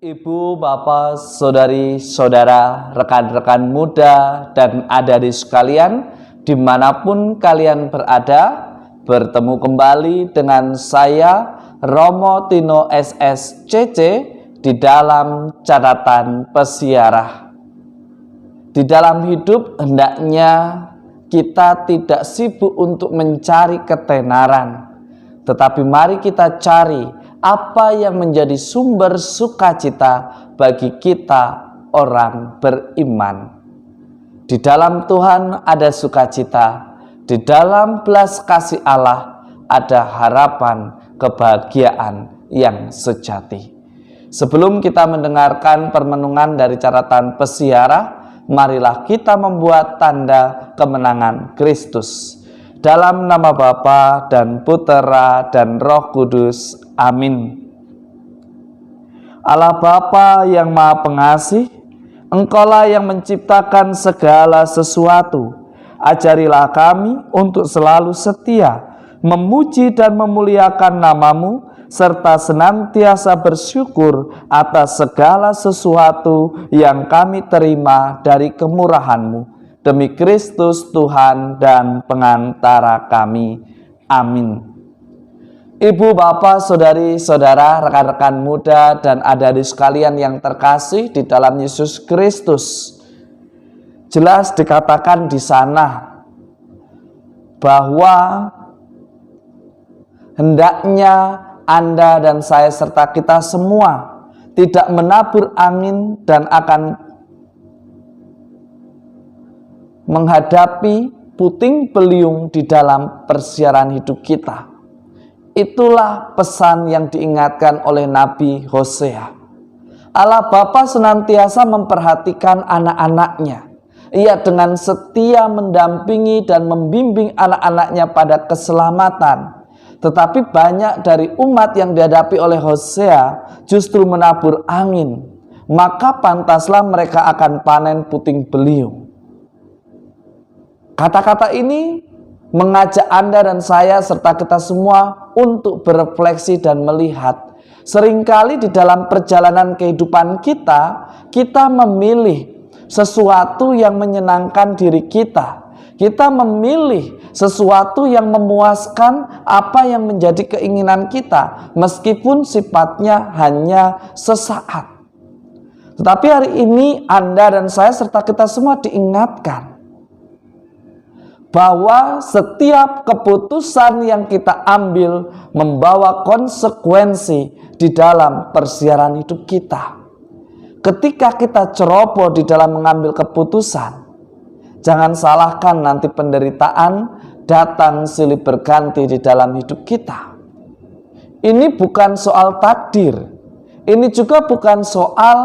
Ibu, bapak, saudari, saudara, rekan-rekan muda, dan adik-adik sekalian, dimanapun kalian berada, bertemu kembali dengan saya, Romo Tino SSCC, di dalam catatan pesiarah. Di dalam hidup, hendaknya kita tidak sibuk untuk mencari ketenaran, tetapi mari kita cari apa yang menjadi sumber sukacita bagi kita orang beriman. Di dalam Tuhan ada sukacita, di dalam belas kasih Allah ada harapan kebahagiaan yang sejati. Sebelum kita mendengarkan permenungan dari catatan pesiarah, marilah kita membuat tanda kemenangan Kristus. Dalam nama Bapa dan Putera dan Roh Kudus. Amin. Allah Bapa yang Maha Pengasih, Engkaulah yang menciptakan segala sesuatu. Ajarilah kami untuk selalu setia, memuji dan memuliakan nama-Mu, serta senantiasa bersyukur atas segala sesuatu yang kami terima dari kemurahan-Mu. Demi Kristus Tuhan dan pengantara kami. Amin. Ibu, bapak, saudari, saudara, rekan-rekan muda, dan adik-adik sekalian yang terkasih di dalam Yesus Kristus. Jelas dikatakan di sana bahwa hendaknya Anda dan saya serta kita semua tidak menabur angin dan akan menghadapi puting beliung di dalam persiaran hidup kita. Itulah pesan yang diingatkan oleh Nabi Hosea. Allah Bapa senantiasa memperhatikan anak-anaknya. Ia dengan setia mendampingi dan membimbing anak-anaknya pada keselamatan. Tetapi banyak dari umat yang dihadapi oleh Hosea justru menabur angin. Maka pantaslah mereka akan panen puting beliung. Kata-kata ini mengajak Anda dan saya serta kita semua untuk berefleksi dan melihat. Seringkali di dalam perjalanan kehidupan kita, kita memilih sesuatu yang menyenangkan diri kita. Kita memilih sesuatu yang memuaskan apa yang menjadi keinginan kita, meskipun sifatnya hanya sesaat. Tetapi hari ini Anda dan saya serta kita semua diingatkan bahwa setiap keputusan yang kita ambil membawa konsekuensi di dalam persiaran hidup kita. Ketika kita ceroboh di dalam mengambil keputusan, jangan salahkan nanti penderitaan datang silih berganti di dalam hidup kita. Ini bukan soal takdir. Ini juga bukan soal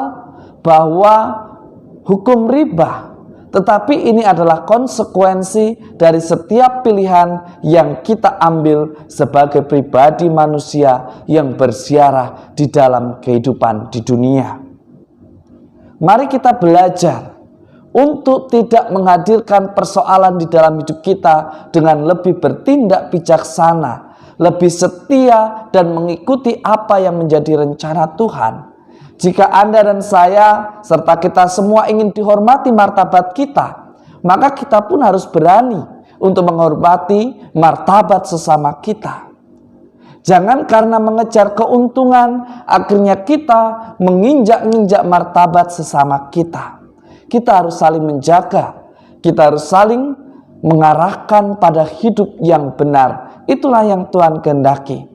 bahwa hukum riba. Tetapi ini adalah konsekuensi dari setiap pilihan yang kita ambil sebagai pribadi manusia yang bersiarah di dalam kehidupan di dunia. Mari kita belajar untuk tidak menghadirkan persoalan di dalam hidup kita dengan lebih bertindak bijaksana, lebih setia dan mengikuti apa yang menjadi rencana Tuhan. Jika Anda dan saya serta kita semua ingin dihormati martabat kita, maka kita pun harus berani untuk menghormati martabat sesama kita. Jangan karena mengejar keuntungan, akhirnya kita menginjak-injak martabat sesama kita. Kita harus saling menjaga, kita harus saling mengarahkan pada hidup yang benar. Itulah yang Tuhan kehendaki.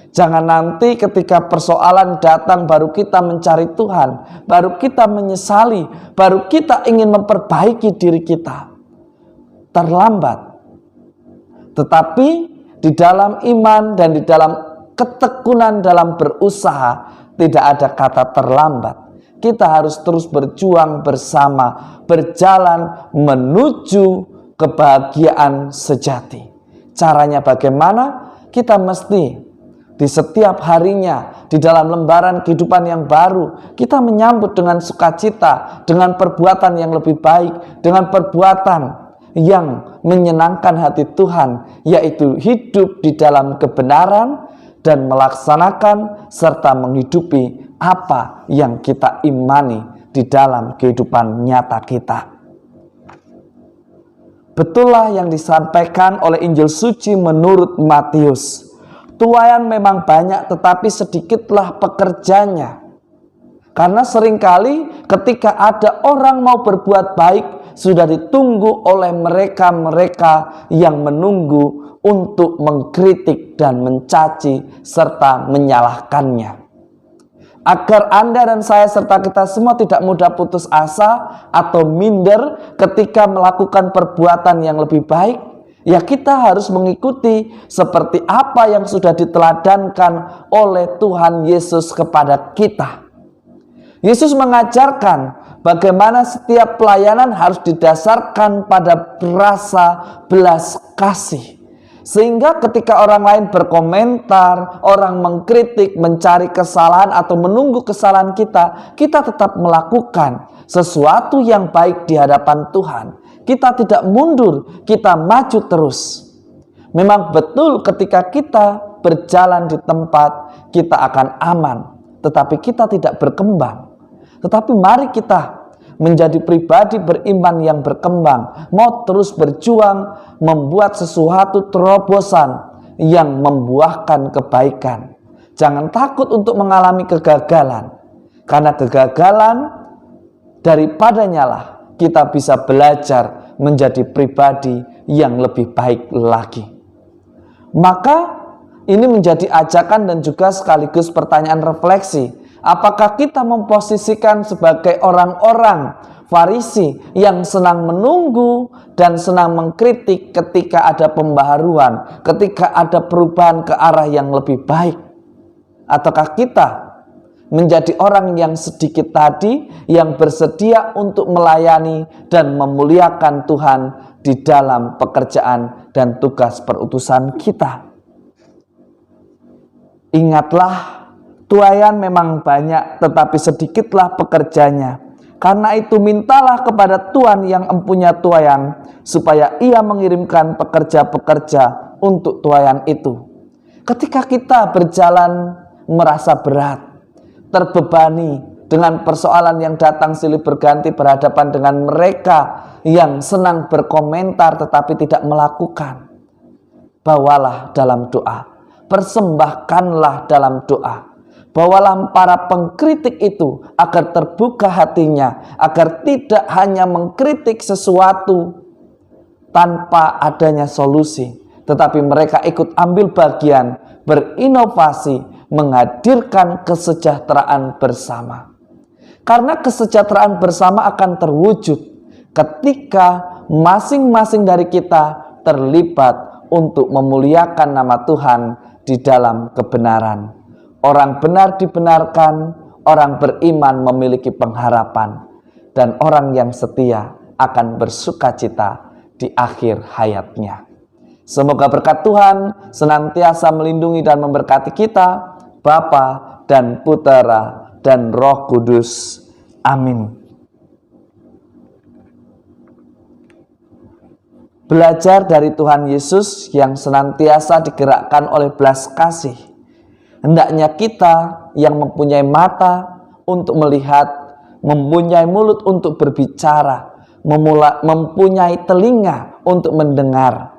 Jangan nanti ketika persoalan datang baru kita mencari Tuhan, baru kita menyesali, baru kita ingin memperbaiki diri kita. Terlambat. Tetapi di dalam iman dan di dalam ketekunan dalam berusaha tidak ada kata terlambat. Kita harus terus berjuang bersama, berjalan menuju kebahagiaan sejati. Caranya bagaimana? Kita mesti di setiap harinya, di dalam lembaran kehidupan yang baru, kita menyambut dengan sukacita, dengan perbuatan yang lebih baik, dengan perbuatan yang menyenangkan hati Tuhan, yaitu hidup di dalam kebenaran dan melaksanakan serta menghidupi apa yang kita imani di dalam kehidupan nyata kita. Betullah yang disampaikan oleh Injil suci menurut Matius. Tuaian memang banyak tetapi sedikitlah pekerjanya. Karena seringkali ketika ada orang mau berbuat baik, sudah ditunggu oleh mereka-mereka yang menunggu untuk mengkritik dan mencaci serta menyalahkannya. Agar Anda dan saya serta kita semua tidak mudah putus asa atau minder ketika melakukan perbuatan yang lebih baik, ya kita harus mengikuti seperti apa yang sudah diteladankan oleh Tuhan Yesus kepada kita. Yesus mengajarkan bagaimana setiap pelayanan harus didasarkan pada rasa belas kasih. Sehingga ketika orang lain berkomentar, orang mengkritik, mencari kesalahan atau menunggu kesalahan kita, kita tetap melakukan sesuatu yang baik di hadapan Tuhan. Kita tidak mundur, kita maju terus. Memang betul ketika kita berjalan di tempat, kita akan aman, tetapi kita tidak berkembang. Tetapi mari kita menjadi pribadi beriman yang berkembang, mau terus berjuang membuat sesuatu terobosan yang membuahkan kebaikan. Jangan takut untuk mengalami kegagalan, karena kegagalan daripadanya lah kita bisa belajar menjadi pribadi yang lebih baik lagi. Maka ini menjadi ajakan dan juga sekaligus pertanyaan refleksi. Apakah kita memposisikan sebagai orang-orang Farisi yang senang menunggu dan senang mengkritik ketika ada pembaharuan, ketika ada perubahan ke arah yang lebih baik? Ataukah kita menjadi orang yang sedikit tadi yang bersedia untuk melayani dan memuliakan Tuhan di dalam pekerjaan dan tugas perutusan kita? Ingatlah, tuaian memang banyak, tetapi sedikitlah pekerjanya. Karena itu mintalah kepada Tuhan yang empunya tuaian, supaya Ia mengirimkan pekerja-pekerja untuk tuaian itu. Ketika kita berjalan merasa berat, terbebani dengan persoalan yang datang silih berganti berhadapan dengan mereka yang senang berkomentar tetapi tidak melakukan, bawalah dalam doa, persembahkanlah dalam doa. Bawalah para pengkritik itu agar terbuka hatinya, agar tidak hanya mengkritik sesuatu tanpa adanya solusi, tetapi mereka ikut ambil bagian, berinovasi, menghadirkan kesejahteraan bersama. Karena kesejahteraan bersama akan terwujud ketika masing-masing dari kita terlibat untuk memuliakan nama Tuhan di dalam kebenaran. Orang benar dibenarkan, orang beriman memiliki pengharapan, dan orang yang setia akan bersukacita di akhir hayatnya. Semoga berkat Tuhan senantiasa melindungi dan memberkati kita, Bapa dan Putera dan Roh Kudus. Amin. Belajar dari Tuhan Yesus yang senantiasa digerakkan oleh belas kasih. Hendaknya kita yang mempunyai mata untuk melihat, mempunyai mulut untuk berbicara, mempunyai telinga untuk mendengar,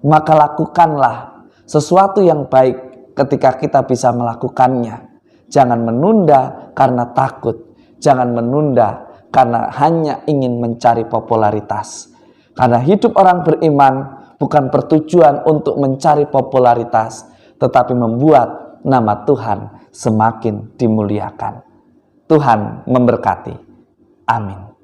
maka lakukanlah sesuatu yang baik ketika kita bisa melakukannya. Jangan menunda karena takut, jangan menunda karena hanya ingin mencari popularitas. Karena hidup orang beriman bukan bertujuan untuk mencari popularitas, tetapi membuat nama Tuhan semakin dimuliakan. Tuhan memberkati. Amin.